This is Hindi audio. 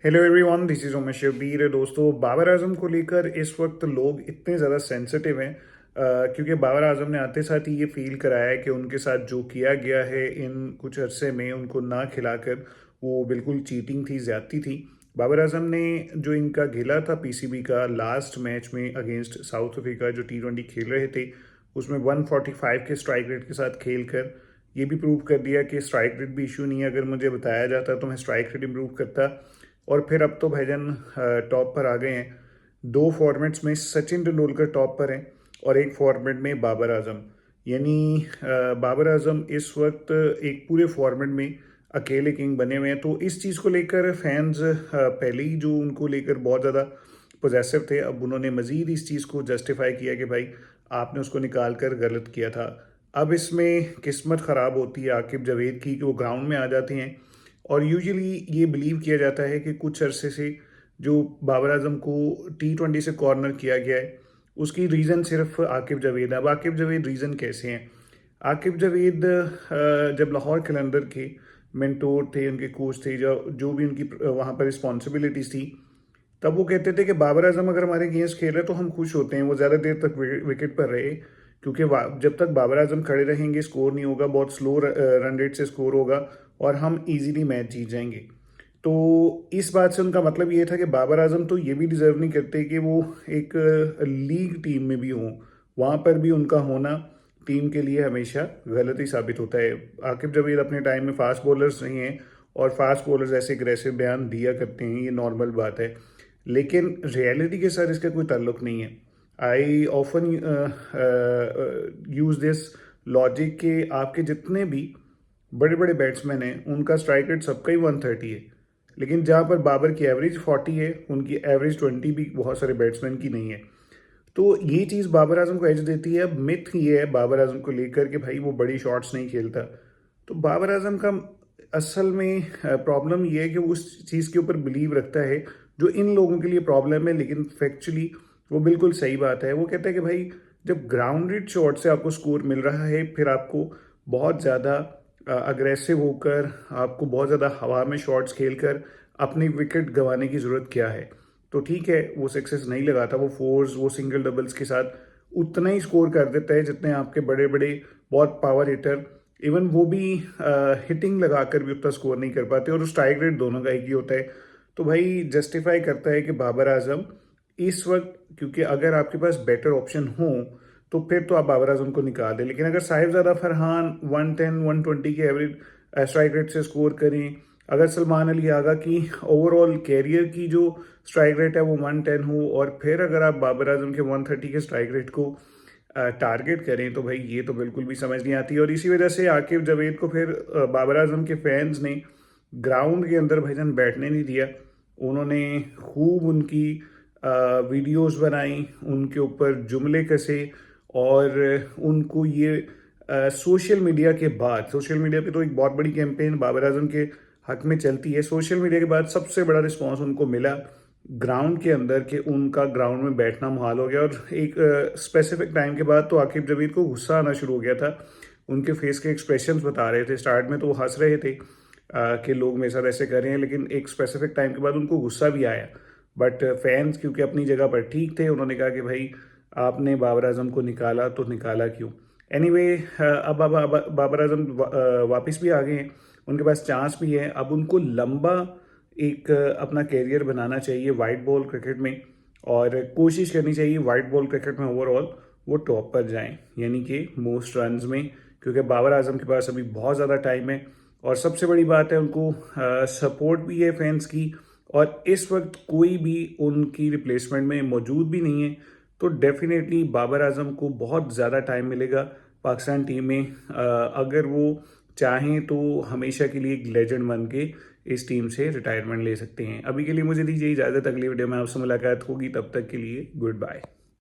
Hello everyone, this is Umesh Shabbir. दोस्तों, बाबर आजम को लेकर इस वक्त लोग इतने ज़्यादा सेंसिटिव हैं क्योंकि बाबर आजम ने आते साथ ही ये फील कराया है कि उनके साथ जो किया गया है इन कुछ अरसे में उनको ना खिलाकर वो बिल्कुल चीटिंग थी, ज़्यादती थी। बाबर आजम ने जो इनका गिला था पीसीबी का लास्ट मैच में अगेंस्ट साउथ अफ्रीका जो T20 खेल रहे थे, उसमें 145 के स्ट्राइक रेट के साथ खेल कर ये भी प्रूव कर दिया कि स्ट्राइक रेट भी इशू नहीं है। अगर मुझे बताया जाता तो मैं स्ट्राइक रेट इम्प्रूव करता। और फिर अब तो भाईजान टॉप पर आ गए हैं। दो फॉर्मेट्स में सचिन तेंदुलकर टॉप पर हैं और एक फॉर्मेट में बाबर आजम। यानी बाबर आजम इस वक्त एक पूरे फॉर्मेट में अकेले किंग बने हुए हैं। तो इस चीज़ को लेकर फैंस पहले ही जो उनको लेकर बहुत ज़्यादा पोजेसिव थे, अब उन्होंने मज़ीद इस चीज़ को जस्टिफाई किया कि भाई आपने उसको निकाल कर गलत किया था। अब इसमें किस्मत ख़राब होती है आकिब जावेद की कि वो ग्राउंड में आ जाते हैं। और यूजुअली ये बिलीव किया जाता है कि कुछ अरसे से जो बाबर आजम को T20 से कॉर्नर किया गया है उसकी रीज़न सिर्फ आकिब जावेद है। अब आकिब जावेद रीज़न कैसे हैं? आकिब जावेद जब लाहौर कलंदर के मेंटोर थे, उनके कोच थे, जो जो भी उनकी वहाँ पर रिस्पॉन्सिबिलिटीज़ थी, तब वो कहते थे कि बाबर आजम अगर हमारे अगेंस्ट खेल रहे तो हम खुश होते हैं। वो ज़्यादा देर तक विकेट पर रहे क्योंकि जब तक बाबर आजम खड़े रहेंगे स्कोर नहीं होगा, बहुत स्लो रन रेट से स्कोर होगा और हम इजीली मैच जीत जाएंगे। तो इस बात से उनका मतलब ये था कि बाबर आजम तो ये भी डिज़र्व नहीं करते कि वो एक लीग टीम में भी हों। वहाँ पर भी उनका होना टीम के लिए हमेशा गलत ही साबित होता है। आकिब जावेद अपने टाइम में फास्ट बॉलर्स नहीं हैं और फास्ट बॉलर्स ऐसे अग्रेसिव बयान दिया करते हैं, ये नॉर्मल बात है। लेकिन रियलिटी के साथ इसका कोई ताल्लुक नहीं है। I often use this logic के आपके जितने भी बड़े बड़े बैट्समैन हैं उनका स्ट्राइक रेट सबका ही 130 है, लेकिन जहाँ पर बाबर की एवरेज 40 है उनकी एवरेज 20 भी बहुत सारे बैट्समैन की नहीं है। तो ये चीज़ बाबर आजम को एज देती है। अब मिथ ये है बाबर आजम को लेकर कि भाई वो बड़ी शॉट्स नहीं खेलता। तो बाबर आजम का असल में प्रॉब्लम ये है कि वो उस चीज़ के ऊपर बिलीव रखता है जो इन लोगों के लिए प्रॉब्लम है, लेकिन फैक्चुअली वो बिल्कुल सही बात है। वो कहता है कि भाई जब ग्राउंडेड शॉट से आपको स्कोर मिल रहा है, फिर आपको बहुत ज़्यादा अग्रेसिव होकर, आपको बहुत ज़्यादा हवा में शॉट्स खेलकर अपनी विकेट गंवाने की ज़रूरत क्या है? तो ठीक है, वो सक्सेस नहीं लगाता, वो फोर्स, वो सिंगल डबल्स के साथ उतना ही स्कोर कर देता है जितने आपके बड़े बड़े बहुत पावर हिटर, इवन वो भी हिटिंग लगाकर भी उतना स्कोर नहीं कर पाते और स्ट्राइक रेट दोनों का एक ही होता है। तो भाई जस्टिफाई करता है कि बाबर आजम इस वक्त, क्योंकि अगर आपके पास बेटर ऑप्शन हो तो फिर तो आप बाबर आजम को निकाल दें। लेकिन अगर साहिबजादा फरहान 110 120 के एवरेज स्ट्राइक रेट से स्कोर करें, अगर सलमान अली आगा की ओवरऑल कैरियर की जो स्ट्राइक रेट है वो 110 हो, और फिर अगर आप बाबर आजम के 130 के स्ट्राइक रेट को टारगेट करें, तो भाई ये तो बिल्कुल भी समझ नहीं आती। और इसी वजह से आकिब जावेद को फिर बाबर आजम के फैंस ने ग्राउंड के अंदर भाईजान बैठने नहीं दिया। उन्होंने खूब उनकी वीडियोस बनाई, उनके ऊपर जुमले कसे और उनको ये सोशल मीडिया के बाद, सोशल मीडिया पे तो एक बहुत बड़ी कैंपेन बाबर आजम के हक में चलती है, सोशल मीडिया के बाद सबसे बड़ा रिस्पांस उनको मिला ग्राउंड के अंदर के उनका ग्राउंड में बैठना मुहाल हो गया। और एक स्पेसिफिक टाइम के बाद तो आकिब जावेद को गुस्सा आना शुरू हो गया था। उनके फेस के एक्सप्रेशंस बता रहे थे। स्टार्ट में तो वो हंस रहे थे कि लोग मेरे साथ ऐसे कर रहे हैं, लेकिन एक स्पेसिफिक टाइम के बाद उनको गुस्सा भी आया। बट फैंस क्योंकि अपनी जगह पर ठीक थे, उन्होंने कहा कि भाई आपने बाबर आजम को निकाला तो निकाला क्यों। एनीवे अब बाबर आजम वापस भी आ गए हैं, उनके पास चांस भी है। अब उनको लंबा एक अपना कैरियर बनाना चाहिए वाइट बॉल क्रिकेट में, और कोशिश करनी चाहिए वाइट बॉल क्रिकेट में ओवरऑल वो टॉप पर जाएं, यानी कि मोस्ट रन्स में, क्योंकि बाबर आजम के पास अभी बहुत ज़्यादा टाइम है। और सबसे बड़ी बात है उनको सपोर्ट भी है फैंस की, और इस वक्त कोई भी उनकी रिप्लेसमेंट में मौजूद भी नहीं है। तो डेफिनेटली बाबर आजम को बहुत ज़्यादा टाइम मिलेगा पाकिस्तान टीम में। अगर वो चाहें तो हमेशा के लिए एक लेजेंड बन के इस टीम से रिटायरमेंट ले सकते हैं। अभी के लिए मुझे दीजिए इजाज़त, अगली वीडियो में आपसे मुलाकात होगी, तब तक के लिए गुड बाय।